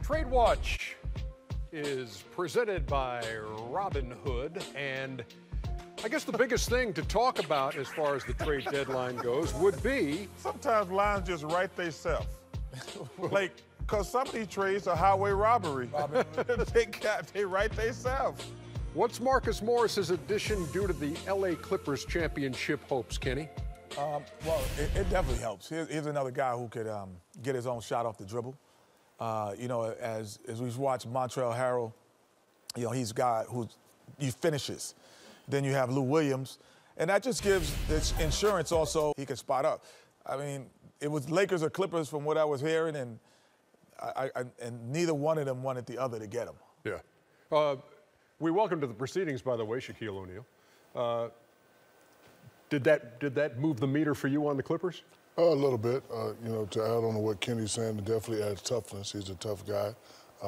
Trade Watch is presented by Robin Hood, and I guess the biggest thing to talk about as far as the trade deadline goes would be... Sometimes lines just write themselves. Like, because some of these trades are highway robbery. They write themselves. What's Marcus Morris's addition due to the LA Clippers championship hopes, Kenny? Well, it definitely helps. Here's another guy who could get his own shot off the dribble. You know, as we've watched Montrezl Harrell, you know, he's a guy who finishes. Then you have Lou Williams, and that just gives this insurance also he can spot up. I mean, it was Lakers or Clippers from what I was hearing, and and neither one of them wanted the other to get him. Yeah. We welcome to the proceedings, by the way, Shaquille O'Neal. Did that move the meter for you on the Clippers? A little bit. You know, to add on to what Kenny's saying, it definitely adds toughness. He's a tough guy.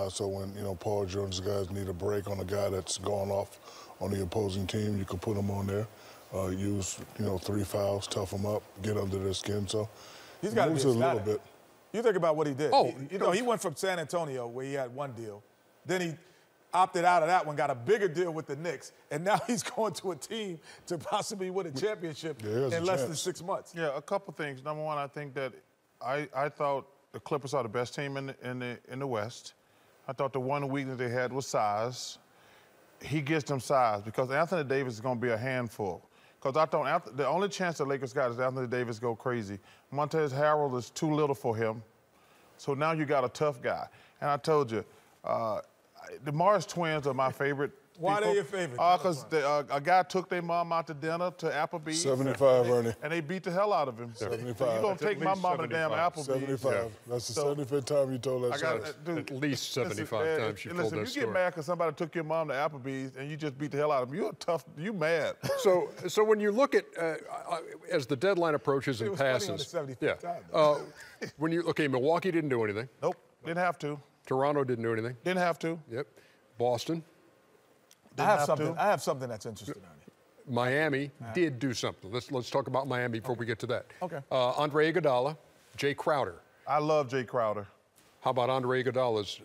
So when, you know, Paul George's guys need a break on a guy that's gone off on the opposing team, you can put him on there, use, you know, 3 fouls, tough him up, get under their skin. So he's got to be a little bit. You think about what he did. Oh, you know, he went from San Antonio where he had one deal. Then he opted out of that one, got a bigger deal with the Knicks, and now he's going to a team to possibly win a championship in less than 6 months. Yeah, a couple things. Number one, I think that I thought the Clippers are the best team in the West. I thought the one weakness they had was size. He gets them size because Anthony Davis is going to be a handful. Because I thought the only chance the Lakers got is Anthony Davis go crazy. Montrezl Harrell is too little for him. So now you got a tough guy. And I told you, the Morris twins are my favorite. Why are they your favorite? Because a guy took their mom out to dinner to Applebee's. 75, Ernie. And they beat the hell out of him. 75. So you going to take my mom to damn Applebee's. 75. Yeah. That's the 75th time you told that story. At least 75 times you told that story. Listen, you get mad because somebody took your mom to Applebee's and you just beat the hell out of them. You mad. So when you look at, as the deadline approaches and passes. Milwaukee didn't do anything. Nope, didn't have to. Toronto didn't do anything. Didn't have to. Yep. Boston. I have something that's interesting, Ernie. Miami did do something. Let's talk about Miami before we get to that. Okay. Andre Iguodala, Jay Crowder. I love Jay Crowder. How about Andre Iguodala's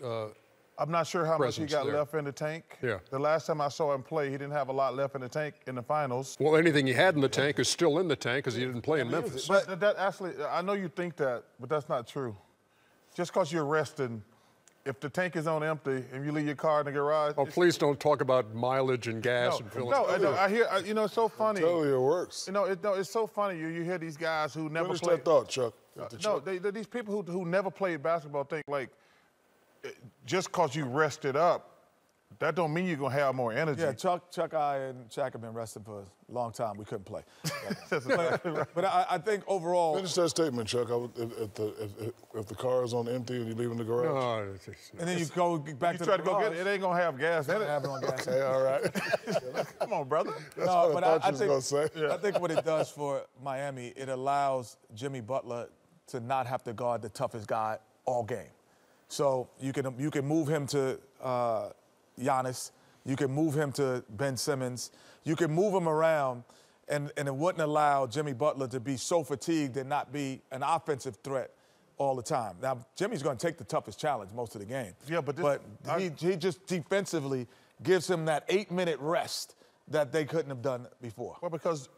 I'm not sure how much he got left in the tank. Yeah. The last time I saw him play, he didn't have a lot left in the tank in the finals. Well, anything he had in the tank is still in the tank because he didn't play in Memphis. But that actually, I know you think that, but that's not true. Just because you're resting, if the tank is on empty and you leave your car in the garage. Oh, please don't talk about mileage and gas and filling. No, I hear, you know, it's so funny. I tell you, it works. You know, it's so funny. You hear these guys who never Finish played. that thought, Chuck. These people who never played basketball think like, just because you rested up, that don't mean you're going to have more energy. Yeah, Chuck, I, and Shaq have been resting for a long time. We couldn't play. but I think overall... Finish that statement, Chuck. If the car is on empty and you leave in the garage. No, and then you go back to the garage. Try to go get it. It ain't going to have gas in it. Have it on gas. Okay, all right. Come on, brother. That's what I thought you was going to say. I think what it does for Miami, it allows Jimmy Butler to not have to guard the toughest guy all game. So you can move him to Giannis. You can move him to Ben Simmons. You can move him around, and it wouldn't allow Jimmy Butler to be so fatigued and not be an offensive threat all the time. Now, Jimmy's going to take the toughest challenge most of the game. Yeah, but he just defensively gives him that 8-minute rest that they couldn't have done before. Well, because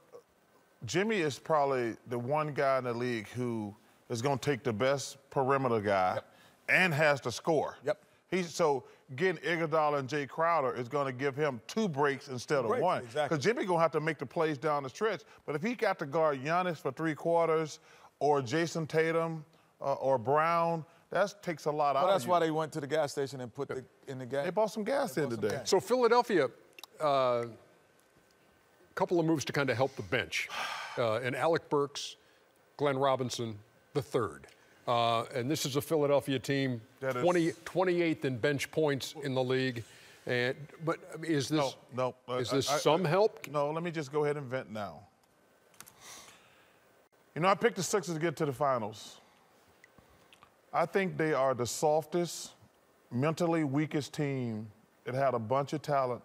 Jimmy is probably the one guy in the league who is going to take the best perimeter guy and has to score. Yep. So getting Iguodala and Jay Crowder is going to give him 2 breaks instead of 1. Exactly. Because Jimmy going to have to make the plays down the stretch. But if he got to guard Giannis for 3 quarters or Jason Tatum or Brown, that takes a lot out of you. That's why they went to the gas station and put in the gas. They bought some gas in today. So Philadelphia, a couple of moves to kind of help the bench. And Alec Burks, Glenn Robinson, the third. And this is a Philadelphia team, 28th in bench points in the league. But I mean, is this some help? No, let me just go ahead and vent now. You know, I picked the Sixers to get to the finals. I think they are the softest, mentally weakest team that had a bunch of talent.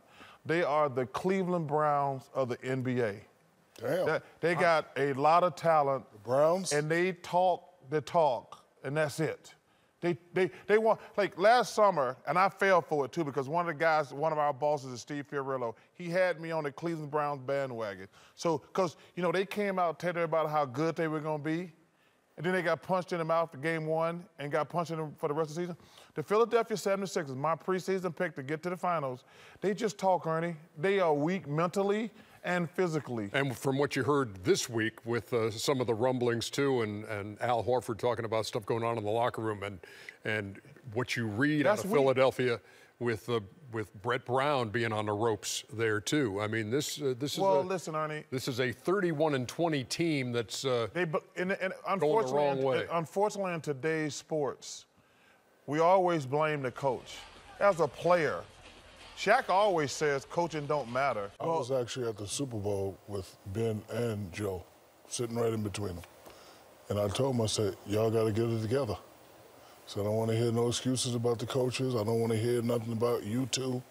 They are the Cleveland Browns of the NBA. Damn. They got a lot of talent. The Browns? And they talk the talk, and that's it. They want, like last summer, and I fell for it too, because one of our bosses is Steve Fiorillo. He had me on the Cleveland Browns bandwagon. So, because, you know, they came out telling everybody how good they were going to be, and then they got punched in the mouth for game one and got punched in for the rest of the season. The Philadelphia 76ers, my preseason pick to get to the finals, they just talk, Ernie. They are weak mentally and physically. And from what you heard this week with some of the rumblings too, and Al Horford talking about stuff going on in the locker room, and what you read out of Philadelphia with Brett Brown being on the ropes there too. I mean, this is listen, Ernie. This is a 31-20 team that's and unfortunately, going the wrong way. Unfortunately, in today's sports, we always blame the coach. As a player, Shaq always says coaching don't matter. I was actually at the Super Bowl with Ben and Joe, sitting right in between them. And I told him, I said, y'all got to get it together. So I don't want to hear no excuses about the coaches. I don't want to hear nothing about you two.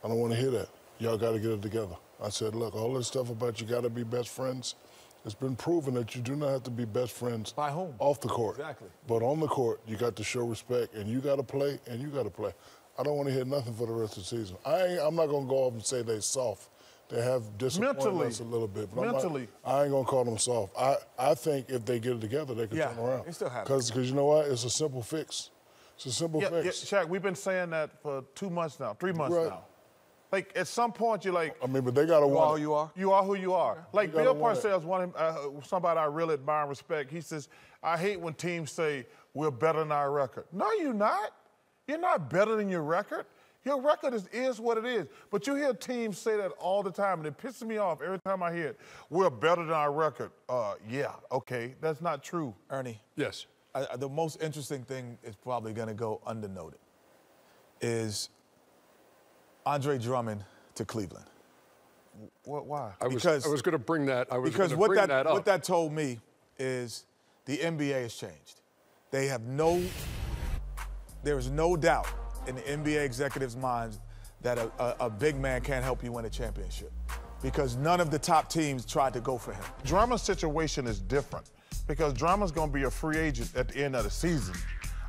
I don't want to hear that. Y'all got to get it together. I said, look, all this stuff about you got to be best friends, it's been proven that you do not have to be best friends. By whom? Off the court. Exactly. But on the court, you got to show respect, and you got to play, and you got to play. I don't want to hear nothing for the rest of the season. I'm not going to go off and say they're soft. They have disappointed us a little bit. But Mentally. I ain't going to call them soft. I think if they get it together, they can turn around. They still have it. Because you know what? It's a simple fix. It's a simple fix. Yeah, Shaq, we've been saying that for 2 months now, 3 months now. Like, at some point, you're like... I mean, but they got to want it. You are who you are. Like, Bill Parcells, somebody I really admire and respect, he says, I hate when teams say, we're better than our record. No, you're not. You're not better than your record. Your record is what it is. But you hear teams say that all the time, and it pisses me off every time I hear it. We're better than our record. Yeah, okay, that's not true. Ernie. Yes. The most interesting thing is probably going to go undernoted is Andre Drummond to Cleveland. Why? I was going to bring that. Because what that told me is the NBA has changed. There is no doubt in the NBA executives' minds that a big man can't help you win a championship, because none of the top teams tried to go for him. Drummond's situation is different because Drummond's going to be a free agent at the end of the season.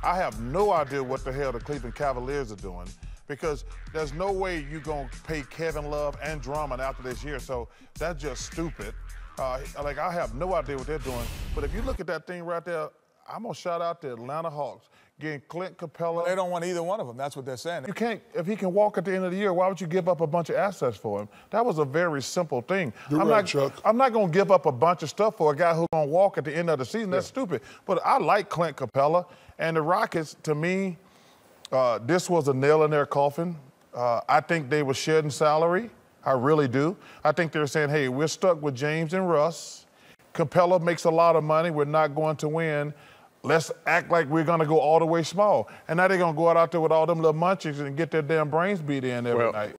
I have no idea what the hell the Cleveland Cavaliers are doing, because there's no way you're going to pay Kevin Love and Drummond after this year, so that's just stupid. Like, I have no idea what they're doing. But if you look at that thing right there, I'm going to shout out the Atlanta Hawks, getting Clint Capella. Well, they don't want either one of them. That's what they're saying. You can't, if he can walk at the end of the year, why would you give up a bunch of assets for him? That was a very simple thing. I'm not going to give up a bunch of stuff for a guy who's going to walk at the end of the season. That's stupid. But I like Clint Capella. And the Rockets, to me, this was a nail in their coffin. I think they were shedding salary. I really do. I think they're saying, hey, we're stuck with James and Russ. Capella makes a lot of money. We're not going to win. Let's act like we're going to go all the way small. And now they're going to go out there with all them little munchies and get their damn brains beat in every night.